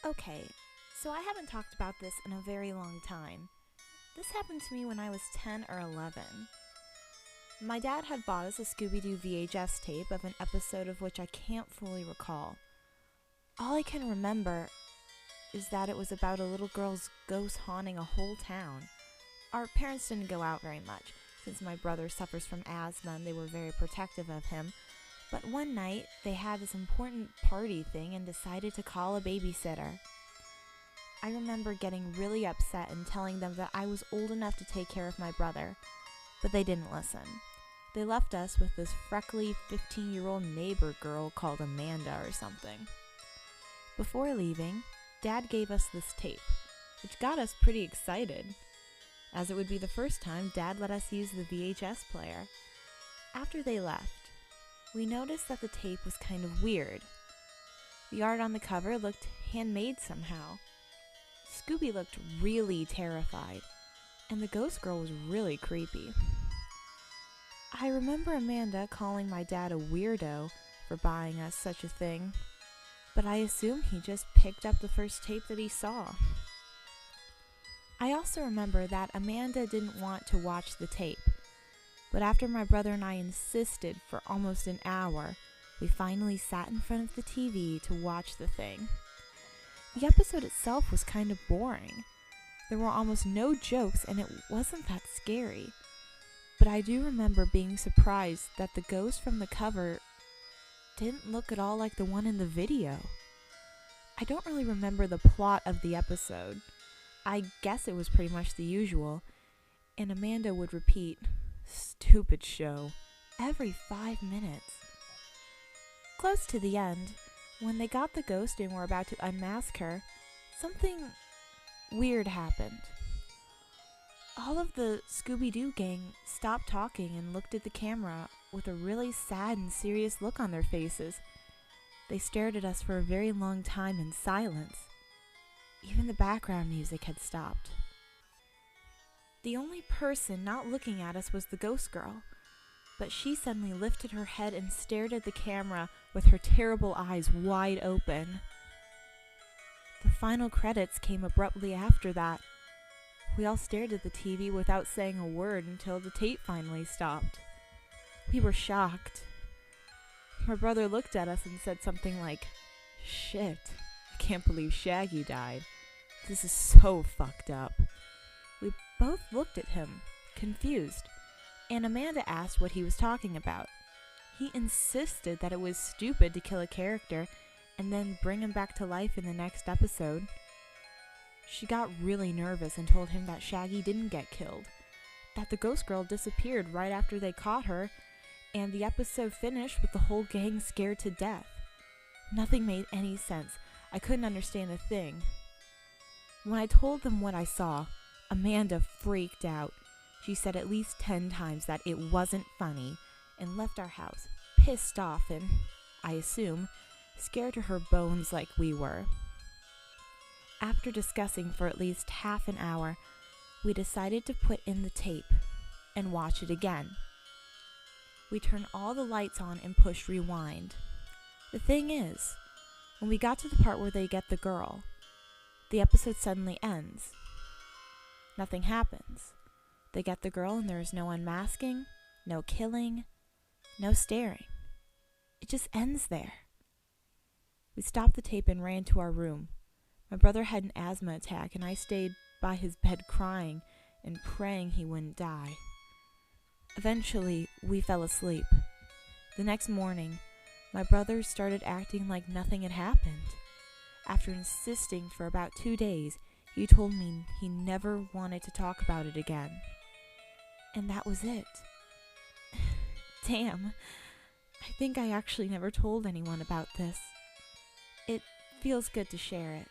Okay, so I haven't talked about this in a very long time. This happened to me when I was 10 or 11. My dad had bought us a Scooby-Doo VHS tape of an episode of which I can't fully recall. All I can remember is that it was about a little girl's ghost haunting a whole town. Our parents didn't go out very much, since my brother suffers from asthma and they were very protective of him. But one night, they had this important party thing and decided to call a babysitter. I remember getting really upset and telling them that I was old enough to take care of my brother, but they didn't listen. They left us with this freckly 15-year-old neighbor girl called Amanda or something. Before leaving, Dad gave us this tape, which got us pretty excited, as it would be the first time Dad let us use the VHS player. After they left, we noticed that the tape was kind of weird. The art on the cover looked handmade somehow. Scooby looked really terrified, and the ghost girl was really creepy. I remember Amanda calling my dad a weirdo for buying us such a thing, but I assume he just picked up the first tape that he saw. I also remember that Amanda didn't want to watch the tape, but after my brother and I insisted for almost an hour, we finally sat in front of the TV to watch the thing. The episode itself was kind of boring. There were almost no jokes and it wasn't that scary. But I do remember being surprised that the ghost from the cover didn't look at all like the one in the video. I don't really remember the plot of the episode. I guess it was pretty much the usual, and Amanda would repeat, "Stupid show," every 5 minutes. Close to the end, when they got the ghost and were about to unmask her, something weird happened. All of the Scooby-Doo gang stopped talking and looked at the camera with a really sad and serious look on their faces. They stared at us for a very long time in silence. Even the background music had stopped. The only person not looking at us was the ghost girl, but she suddenly lifted her head and stared at the camera with her terrible eyes wide open. The final credits came abruptly after that. We all stared at the TV without saying a word until the tape finally stopped. We were shocked. My brother looked at us and said something like, "Shit, I can't believe Shaggy died. This is so fucked up." We both looked at him, confused, and Amanda asked what he was talking about. He insisted that it was stupid to kill a character and then bring him back to life in the next episode. She got really nervous and told him that Shaggy didn't get killed, that the ghost girl disappeared right after they caught her, and the episode finished with the whole gang scared to death. Nothing made any sense. I couldn't understand a thing. When I told them what I saw, Amanda freaked out. She said at least 10 times that it wasn't funny and left our house, pissed off and, I assume, scared to her bones like we were. After discussing for at least half an hour, we decided to put in the tape and watch it again. We turned all the lights on and pushed rewind. The thing is, when we got to the part where they get the girl, the episode suddenly ends. Nothing happens. They get the girl and there is no unmasking, no killing, no staring. It just ends there. We stopped the tape and ran to our room. My brother had an asthma attack and I stayed by his bed crying and praying he wouldn't die. Eventually, we fell asleep. The next morning, my brother started acting like nothing had happened. After insisting for about 2 days, he told me he never wanted to talk about it again. And that was it. Damn, I think I actually never told anyone about this. It feels good to share it.